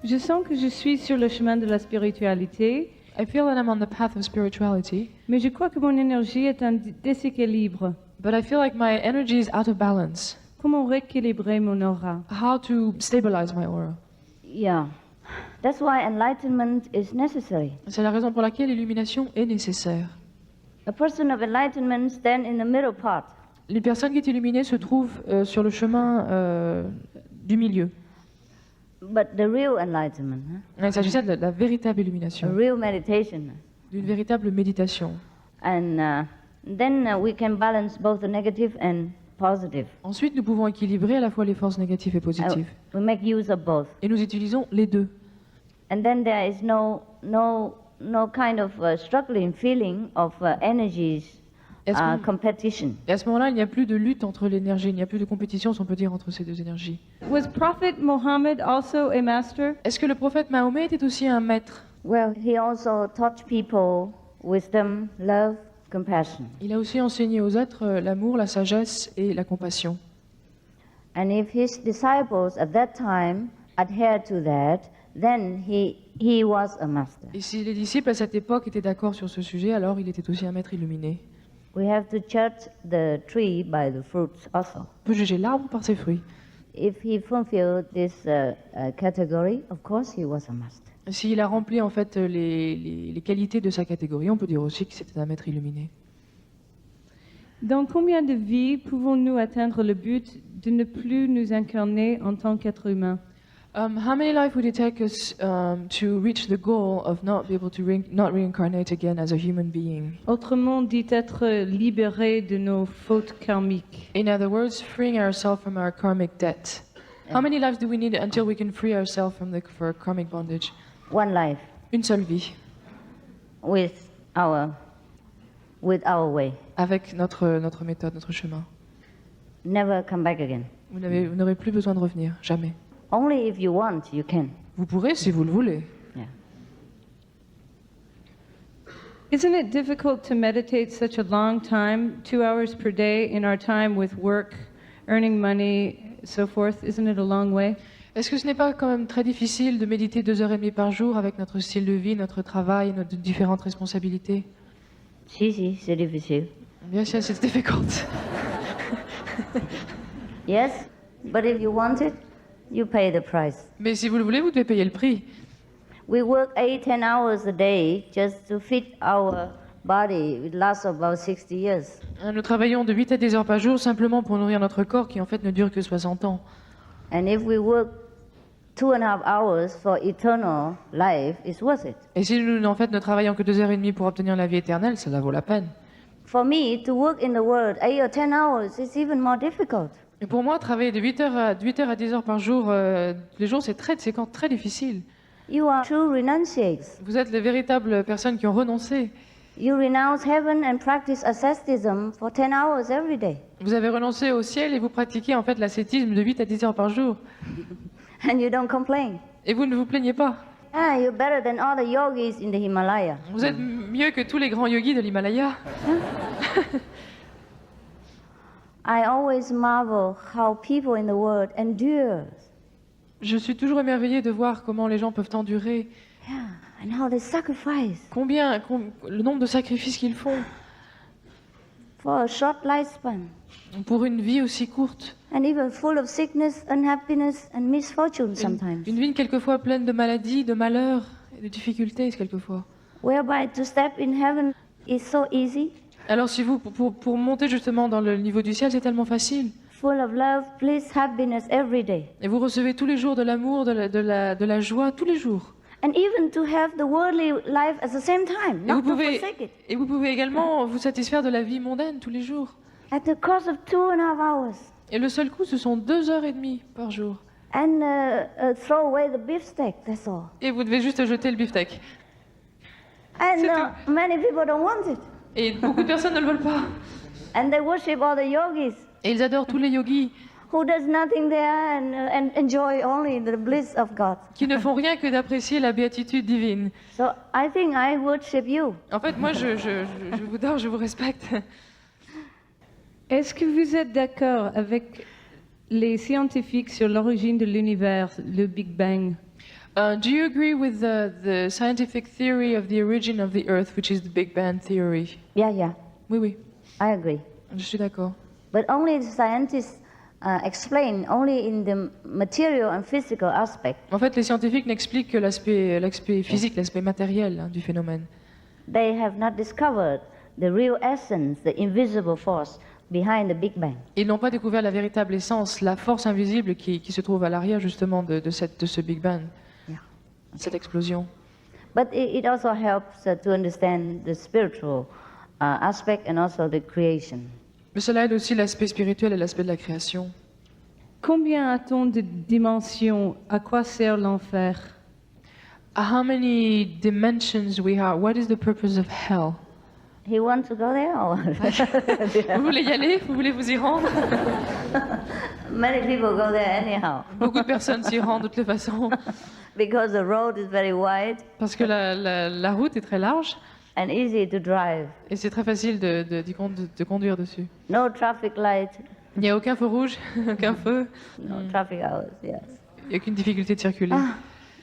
Je sens que je suis sur le chemin de la spiritualité, I feel that I'm on the path of spirituality, mais je crois que mon énergie est en déséquilibre. but I feel like my energy is out of balance. Comment rééquilibrer mon aura? How to stabilize my aura? Yeah. That's why enlightenment is necessary. C'est la raison pour laquelle l'illumination est nécessaire. A person of enlightenment stands in the middle path. Les personnes qui sont illuminées se trouvent sur le chemin du milieu. But the real enlightenment, Il s'agissait de la véritable a illumination, real meditation. d'une véritable méditation. And then we can balance both the negative and positive. Ensuite, nous pouvons équilibrer à la fois les forces négatives et positives. We make use of both. Et nous utilisons les deux. And then there is no kind of struggling feeling of energies Est-ce que- competition. Et à ce moment-là, il n'y a plus de lutte entre l'énergie, il n'y a plus de compétition, si on peut dire, entre ces deux énergies. Was Prophet Muhammad also a master? Est-ce que le prophète Mahomet était aussi un maître? Well, he also taught people wisdom, love, compassion. Il a aussi enseigné aux êtres l'amour, la sagesse et la compassion. And if his disciples at that time adhered to that, then he was a master. Et si les disciples à cette époque étaient d'accord sur ce sujet, alors il était aussi un maître illuminé. We have to judge the tree by the fruits also. On peut juger l'arbre par ses fruits. If he fulfilled this category, of course he was a master. S'il a rempli en fait les qualités de sa catégorie, on peut dire aussi que c'était un maître illuminé. Dans combien de vies pouvons-nous atteindre le but de ne plus nous incarner en tant qu'être humain? How many lives would it take us to reach the goal of not be able to not reincarnate again as a human being? Autrement dit, être libéré de nos fautes karmiques. In other words, freeing ourselves from our karmic debt. How many lives do we need until we can free ourselves from for karmic bondage? One life Une seule vie, with our way. avec notre méthode, notre chemin. Never come back again. Vous n'aurez plus besoin de revenir, jamais. Only if you want, you can. Vous pourrez si vous le voulez. Yeah. Isn't it difficult to meditate such a long time, 2 hours per day, in our time with work, earning money, so forth? Isn't it a long way? Est-ce que ce n'est pas quand même très difficile de méditer 2 heures et demie par jour avec notre style de vie, notre travail, nos différentes responsabilités? Si, c'est difficile. Bien sûr, c'est difficult. Yes, but if you want it, you pay the price. Mais si vous le voulez, vous devez payer le prix. We work 8-10 hours a day just to fit our body. It lasts about 60 years. Nous travaillons de 8 à 10 heures par jour simplement pour nourrir notre corps qui en fait ne dure que 60 ans. And if we work 2.5 hours for eternal life, it's worth it. Et si nous en fait ne travaillons que 2 heures et demie pour obtenir la vie éternelle, cela vaut la peine. For me, to work in the world 8 or 10 hours is even more difficult. Et pour moi, travailler de 8 heures à 10 heures par jour, tous les jours, c'est très difficile. You are true renunciates. Vous êtes les véritables personnes qui ont renoncé. You renounce heaven and practice asceticism for 10 hours every day. Vous avez renoncé au ciel et vous pratiquez en fait l'ascétisme de 8 à 10 heures par jour. And you don't complain. Et vous ne vous plaignez pas. Ah, you're better than all the yogis in the Himalaya. Vous êtes mieux que tous les grands yogis de l'Himalaya. I always marvel how people in the world endure. Je suis toujours émerveillée de voir comment les gens peuvent endurer, Yeah, and how they sacrifice le nombre de sacrifices qu'ils font for a short lifespan. pour une vie aussi courte. And even full of sickness, unhappiness, and misfortune sometimes. Une vie quelquefois pleine de maladies, de malheurs et de difficultés quelquefois. Whereby to step in heaven is so easy, Alors si vous, pour monter justement dans le niveau du ciel, c'est tellement facile. full of love, bliss, happiness every day. Et vous recevez tous les jours de l'amour, de la joie, tous les jours. And even to have the worldly life at the same time, Et not vous to pouvez, forsake it. et vous pouvez également vous satisfaire de la vie mondaine tous les jours. At the cost of 2.5 hours. Et le seul coût, ce sont 2 heures et demie par jour. And throw away the beefsteak, that's all. Et vous devez juste jeter le beefsteak. And C'est many people don't want it. Et beaucoup de personnes ne le veulent pas. And they worship all the yogis Et ils adorent tous les yogis who does nothing there and enjoy only the bliss of God. qui ne font rien que d'apprécier la béatitude divine. So I think I worship you. En fait, moi, je vous adore, je vous respecte. Est-ce que vous êtes d'accord avec les scientifiques sur l'origine de l'univers, le Big Bang? Do you agree with the scientific theory of the origin of the Earth, which is the Big Bang theory? Yeah, yeah, Oui, oui, I agree. je suis d'accord. But only the scientists explain only in the material and physical aspect. En fait, les scientifiques n'expliquent que l'aspect physique, l'aspect matériel du phénomène. They have not discovered the real essence, the invisible force behind the Big Bang. Ils n'ont pas découvert la véritable essence, la force invisible qui se trouve à l'arrière justement de ce Big Bang, Yeah. cette explosion. But it also helps to understand the spiritual aspect and also the creation. Mais cela aide aussi l'aspect spirituel et l'aspect de la création. Combien a-t-on de dimensions? À quoi sert l'enfer? How many dimensions we have? What is the purpose of hell? He wants to go there? Or Vous voulez y aller? Vous voulez vous y rendre? many people go there anyhow Beaucoup de personnes s'y rendent de toutes les façons because the road is very wide parce que la route est très large and easy to drive. et c'est très facile de conduire dessus. No traffic light, Il n'y a aucun feu rouge, aucun feu, no traffic hours. Yes. il n'y a aucune difficulté de circuler.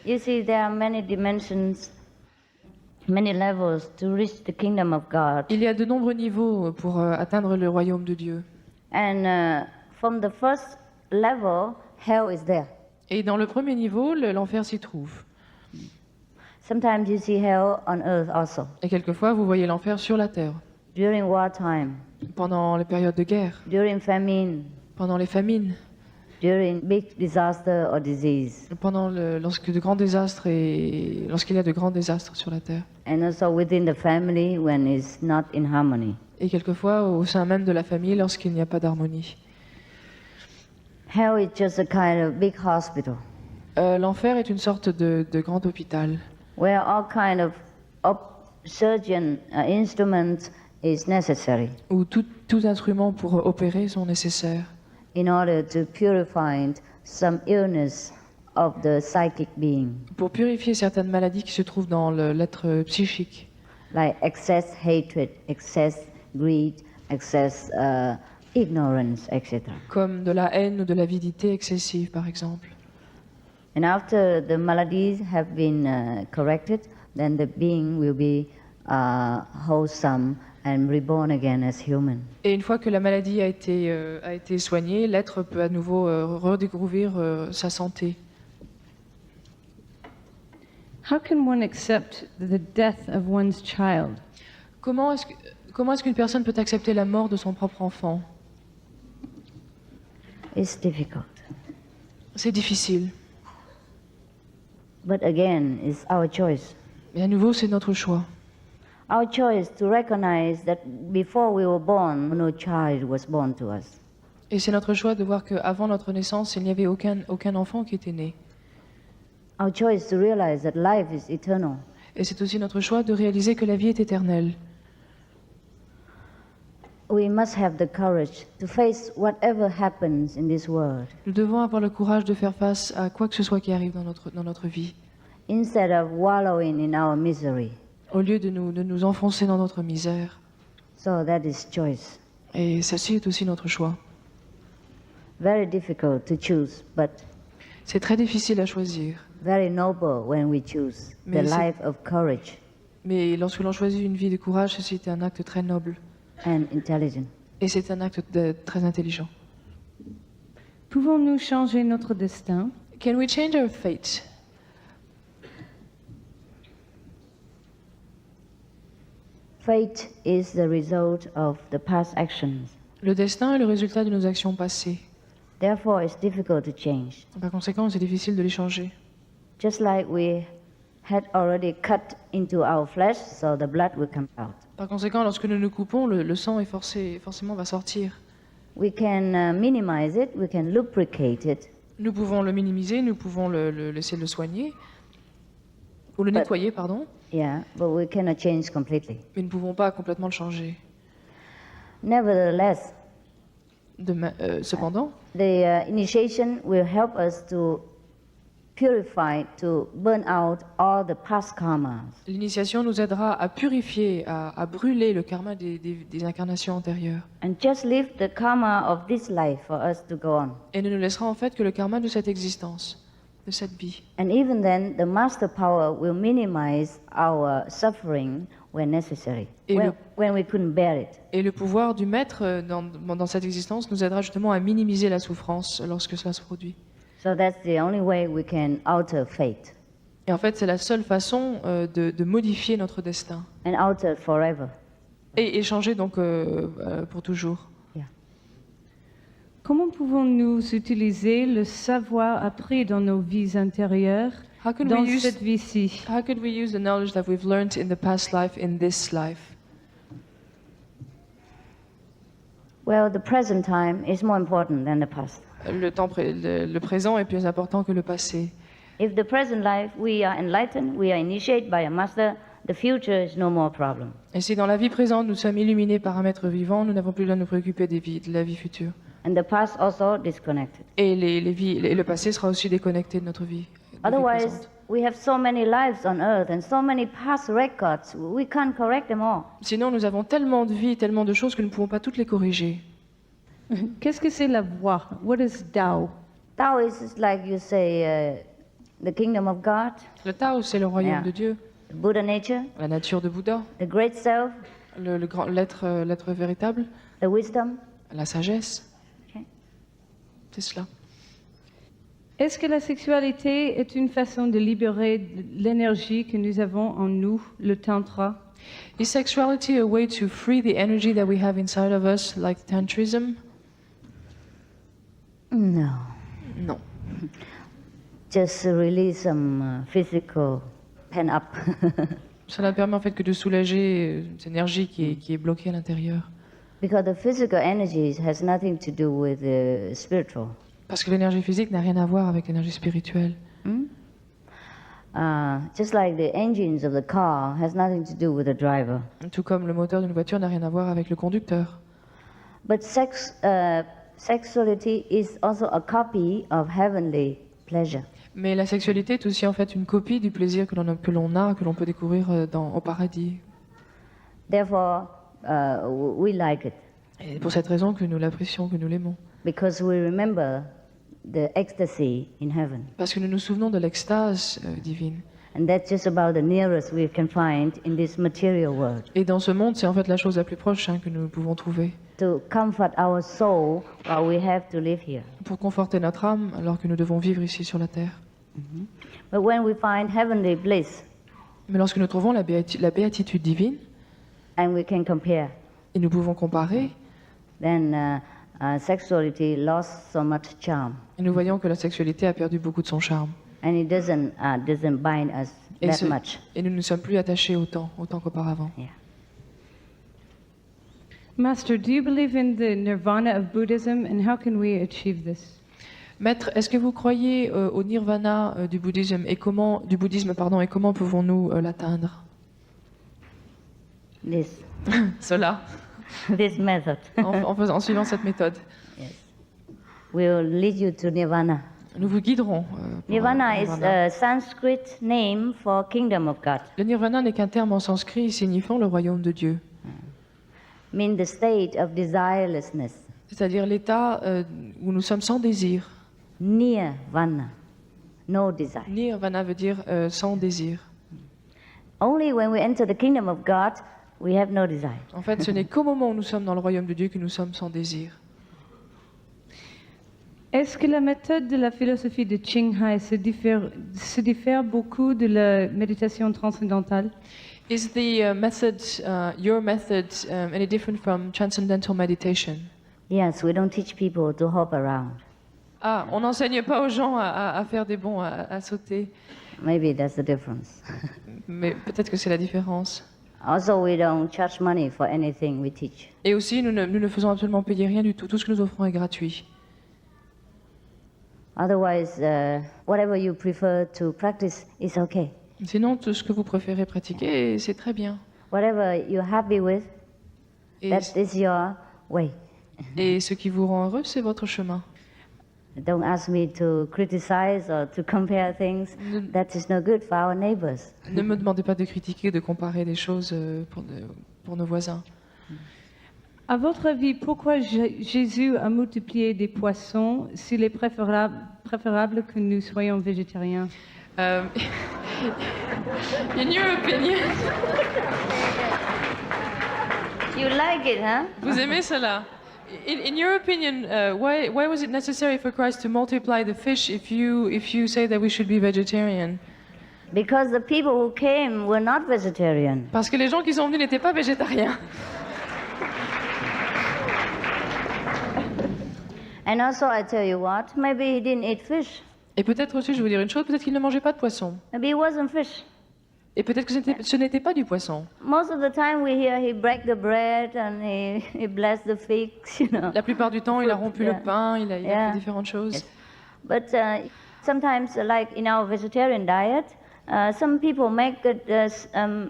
You see, there are many dimensions, many levels to reach the kingdom of God. Il y a de nombreux niveaux pour atteindre le royaume de Dieu. And from the first level, hell is there. Et dans le premier niveau, l'enfer s'y trouve. Sometimes you see hell on earth also. Et quelquefois, vous voyez l'enfer sur la terre, During wartime, pendant les périodes de guerre, during famine, pendant les famines, during big disaster or disease, lorsqu'il y a de grands désastres sur la terre. and also within the family when it's not in harmony. Et quelquefois au sein même de la famille lorsqu'il n'y a pas d'harmonie. Hell is just a kind of big hospital L'enfer est une sorte de grand hôpital where all kind of surgeon instruments is necessary où tous instruments pour opérer sont nécessaires in order to purify some illness of the psychic being, pour purifier certaines maladies qui se trouvent dans l'être psychique, like excess hatred, excess greed, excess ignorance, etc. comme de la haine ou de l'avidité excessive par exemple. And after the maladies have been corrected, then the being will be wholesome and reborn again as human. Et une fois que la maladie a été soignée, l'être peut à nouveau redécouvrir sa santé. How can one accept the death of one's child? Comment est-ce qu'une personne peut accepter la mort de son propre enfant? It's difficult. C'est difficile. But again, it's our choice. Mais à nouveau, c'est notre choix. Our choice to recognize that before we were born, no child was born to us. Et c'est notre choix de voir qu'avant notre naissance, il n'y avait aucun enfant qui était né. Our choice to realize that life is eternal. Et c'est aussi notre choix de réaliser que la vie est éternelle. We must have the courage to face whatever happens in this world, Nous devons avoir le courage de faire face à quoi que ce soit qui arrive dans notre vie, instead of wallowing in our misery. au lieu de nous enfoncer dans notre misère. So that is choice. Et ceci est aussi notre choix. Very difficult to choose, but C'est très difficile à choisir. very noble when we choose the Mais c'est- life of courage Mais lorsque l'on choisit une vie de courage, ceci est un acte très noble. and intelligence. Et c'est un acte très intelligent. Pouvons-nous changer notre destin? Can we change our fate? Fate is the result of the past actions. Le destin est le résultat de nos actions passées. Therefore, it's difficult to change. Par conséquent, c'est difficile de les changer. Just like we had already cut into our flesh, so the blood will come out. Par conséquent, lorsque nous nous coupons, le sang est forcément va sortir. We can minimize it, we can lubricate it, Nous pouvons le minimiser, nous pouvons laisser le soigner, ou le But- nettoyer, pardon, yeah, but we cannot change completely. mais nous ne pouvons pas complètement le changer. Nevertheless, Cependant, the initiation will help us to purify, to burn out all the past karmas. l'initiation nous aidera à purifier, à brûler le karma des incarnations antérieures. And just leave the karma of this life for us to go on. Et ne nous laissera en fait que le karma de cette existence. de cette vie. And even then, the master power will minimize our suffering when necessary, Et when we couldn't bear it. Et le pouvoir du maître dans cette existence nous aidera justement à minimiser la souffrance lorsque cela se produit. So that's the only way we can alter fate Et en fait, c'est la seule façon de modifier notre destin and alter it forever. et changer donc pour toujours. Yeah. Comment pouvons-nous utiliser le savoir appris dans nos vies intérieures How could dans we use cette vie-ci? How could we use the knowledge that we've learned in the past life in this life? Well, the present time is more important than the past. Le présent est plus important que le passé. If the present life we are enlightened, we are initiated by a master, the future is no more problem. Et si dans la vie présente nous sommes illuminés par un maître vivant, nous n'avons plus besoin de nous préoccuper de la vie future. And the past also disconnected. Et le passé sera aussi déconnecté de notre vie. de vie Otherwise, présente. we have so many lives on earth and so many past records, we can't correct them all. Sinon, nous avons tellement de vies, tellement de choses que nous ne pouvons pas toutes les corriger. Qu'est-ce que c'est la voie? What is Tao? Tao is like you say, the kingdom of God, Le Tao, c'est le royaume Yeah. de Dieu, Buddha nature, la nature de Bouddha, the great self, le grand l'être véritable, the wisdom. la sagesse. Okay. C'est cela. Est-ce que la sexualité est une façon de libérer l'énergie que nous avons en nous, le tantra? Is sexuality a way to free the energy that we have inside of us, like tantrism? No, Non. just release some physical pen up. Cela ne permet en fait que de soulager cette énergie qui est bloquée à l'intérieur. Because the physical energy has nothing to do with the spiritual. Parce que l'énergie physique n'a rien à voir avec l'énergie spirituelle. Just like the engines of the car has nothing to do with the driver. Tout comme le moteur d'une voiture n'a rien à voir avec le conducteur. But sexuality is also a copy of heavenly pleasure. Mais la sexualité est aussi en fait une copie du plaisir que l'on peut découvrir au paradis. Therefore, we like it Et pour cette raison que nous l'apprécions, que nous l'aimons. because we remember the ecstasy in heaven. Parce que nous nous souvenons de l'extase divine. And that's just about the nearest we can find in this material world. Et dans ce monde, c'est en fait la chose la plus proche que nous pouvons trouver. To comfort our soul while we have to live here. Pour conforter notre âme alors que nous devons vivre ici sur la terre. But when we find heavenly bliss Mais lorsque nous trouvons la béatitude divine, and we can compare, et nous pouvons comparer, then sexuality lost so much charm. et nous voyons que la sexualité a perdu beaucoup de son charme. And it doesn't bind us Et, that much. et nous ne sommes plus attachés autant qu'auparavant. Yeah. Master, do you believe in the nirvana of Buddhism and how can we achieve this? Maître, est-ce que vous croyez au nirvana du bouddhisme et comment pouvons-nous l'atteindre? This Cela, this method en suivant cette méthode. will lead you to nirvana. Nous vous guiderons. Pour, Nirvana is nirvana. a Sanskrit name for kingdom of God. Le nirvana n'est qu'un terme en sanskrit signifiant le royaume de Dieu, Mean the state of desirelessness. c'est-à-dire l'état où nous sommes sans désir. Nirvana, no desire. Nirvana veut dire sans désir. Only when we enter the kingdom of God, we have no desire. En fait, ce n'est qu'au moment où nous sommes dans le royaume de Dieu que nous sommes sans désir. Est-ce que la méthode de la philosophie de Qinghai se diffère beaucoup de la méditation transcendantale? Is the your method, any different from transcendental meditation? Yes, we don't teach people to hop around. Ah, on n'enseigne pas aux gens à faire des bonds, à sauter. Maybe that's the difference. Mais peut-être que c'est la différence. Also, we don't charge money for anything we teach. Et aussi, nous ne faisons absolument payer rien du tout. Tout ce que nous offrons est gratuit. Otherwise, whatever you prefer to practice is okay. Sinon, tout ce que vous préférez pratiquer, c'est très bien. Whatever you're happy with, Et, that is your way. et ce qui vous rend heureux, c'est votre chemin. Don't ask me to criticize or to compare things. That is no good for our neighbors. Ne me demandez pas de critiquer, de comparer des choses pour nos voisins. À votre avis, pourquoi Jésus a multiplié des poissons s'il est préférable que nous soyons végétariens? In your opinion, You like it, huh? vous aimez cela? In your opinion, why was it necessary for Christ to multiply the fish if you say that we should be vegetarian? Because the people who came were not vegetarian. Parce que les gens qui sont venus n'étaient pas végétariens. And also, I tell you what, maybe he didn't eat fish. Et peut-être aussi, je vais vous dire une chose, peut-être qu'ils ne mangeaient pas de poisson. Maybe it wasn't fish. Et peut-être que ce n'était pas du poisson. Most of the time we hear he break the bread and he blessed the figs, you know. La plupart du temps, il a rompu Yeah. le pain, il a Yeah. fait différentes choses. Yes. But sometimes, like in our vegetarian diet, some people make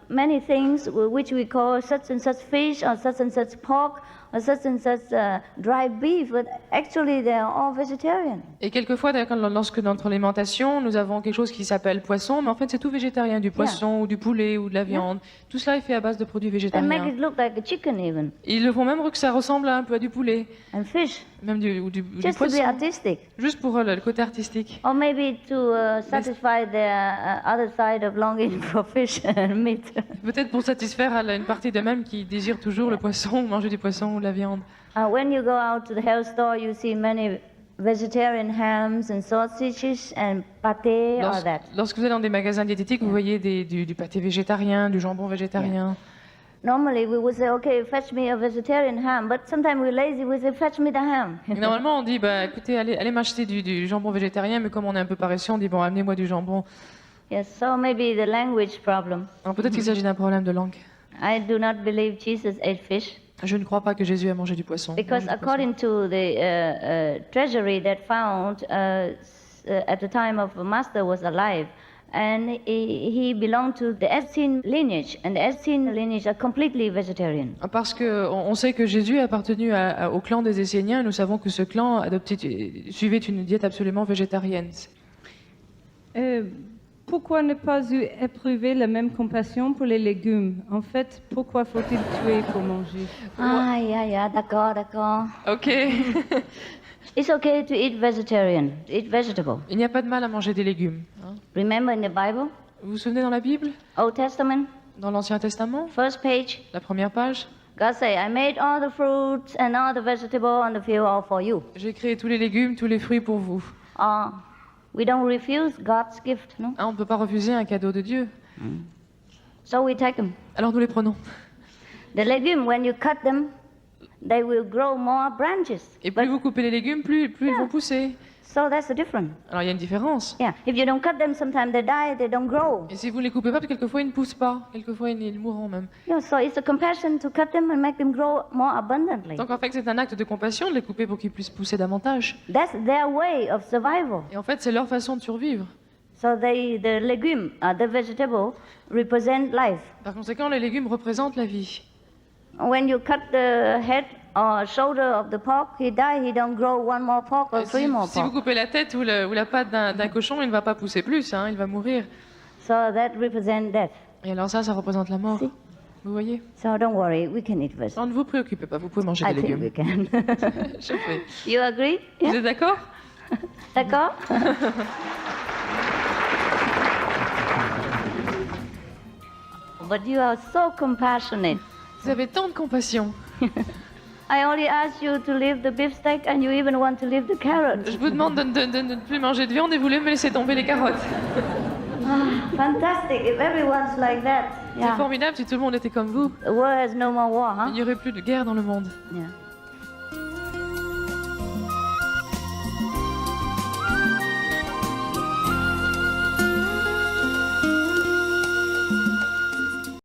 many things which we call such and such fish or such and such pork or such and such dry beef, but actually they are all vegetarian. Et quelquefois, d'ailleurs, lorsque dans notre alimentation, nous avons quelque chose qui s'appelle poisson, mais en fait, c'est tout végétarien, du poisson ou du poulet ou de la viande. Tout cela est fait à base de produits They make végétariens. it look like a chicken even, Ils le font même que ça ressemble un peu à du poulet, and fish, même du just to be poisson, artistic. juste pour le côté artistique. Or maybe to satisfy their other side of longing for fish and meat. Peut-être pour satisfaire une partie d'eux-mêmes qui désire toujours le poisson, ou manger du poisson ou de la viande. When you go out to the health store, you see many vegetarian hams and sausages and pâté, all that. Lorsque vous allez dans des magasins diététiques, vous voyez du pâté végétarien, du jambon végétarien. Normally, we would say, okay, fetch me a vegetarian ham, but sometimes we're lazy, we say, fetch me the ham. Et normalement, on dit, bah, écoutez, allez m'acheter du jambon végétarien, mais comme on est un peu paresseux, on dit, bon, amenez-moi du jambon. Yes, so maybe the language problem. Alors peut-être qu'il s'agit d'un problème de langue. I do not believe Jesus ate fish, Je ne crois pas que Jésus a mangé du poisson. because according to the treasury that found at the time of the master was alive, and he belonged to the Essene lineage, and the Essene lineage are completely vegetarian. Parce qu'on sait que Jésus a appartenu au clan des Esséniens, et nous savons que ce clan suivait une diète absolument végétarienne. Pourquoi ne pas éprouver la même compassion pour les légumes? En fait, pourquoi faut-il tuer pour manger? Ah, yeah, d'accord. Ok. It's okay to eat vegetarian, to eat vegetable. Il n'y a pas de mal à manger des légumes. Hein. Remember in the Bible, Vous vous souvenez dans la Bible, Old Testament, dans l'Ancien Testament, first page, la première page, God say, I made all the fruits and all the vegetables on the field all for you. j'ai créé tous les légumes, tous les fruits pour vous. We don't refuse God's gift, no? Hein, on ne peut pas refuser un cadeau de Dieu. So we take them. Alors nous les prenons. The legume, when you cut them, they will grow more branches. Et plus vous coupez les légumes, plus ils vont pousser. So that's the difference. Alors il y a une différence. Yeah. If you don't cut them, sometimes they die, they don't grow. Et si vous ne les coupez pas, quelquefois ils ne poussent pas. Quelquefois ils mourront même. Yeah, so it's a compassion to cut them and make them grow more abundantly. Donc en fait c'est un acte de compassion de les couper pour qu'ils puissent pousser davantage. That's their way of survival. Et en fait c'est leur façon de survivre. So the legume, the vegetable, represent life. Par conséquent les légumes représentent la vie. When you cut the head or shoulder of the pork, he die, he don't grow one more pork or Et three more si vous pork. coupez la tête ou la patte d'un cochon, il ne va pas pousser plus, hein, il va mourir. So that represent death. Et alors ça représente la mort. Si. Vous voyez? So don't worry, we can eat vegetables. Alors ne vous préoccupez pas, vous pouvez manger I des think légumes. we can. Je fais. You agree? Vous Yeah? êtes d'accord? D'accord? But you are so compassionate. Vous avez tant de compassion. I only asked you to leave the beef steak and you even want to leave the carrot. Je vous demande de ne plus manger de viande et vous voulez me laisser tomber les carottes. Fantastic, if everyone's like that. C'est Yeah. formidable si tout le monde était comme vous. The world has no more war, Il huh? n'y aurait plus de guerre dans le monde. Yeah.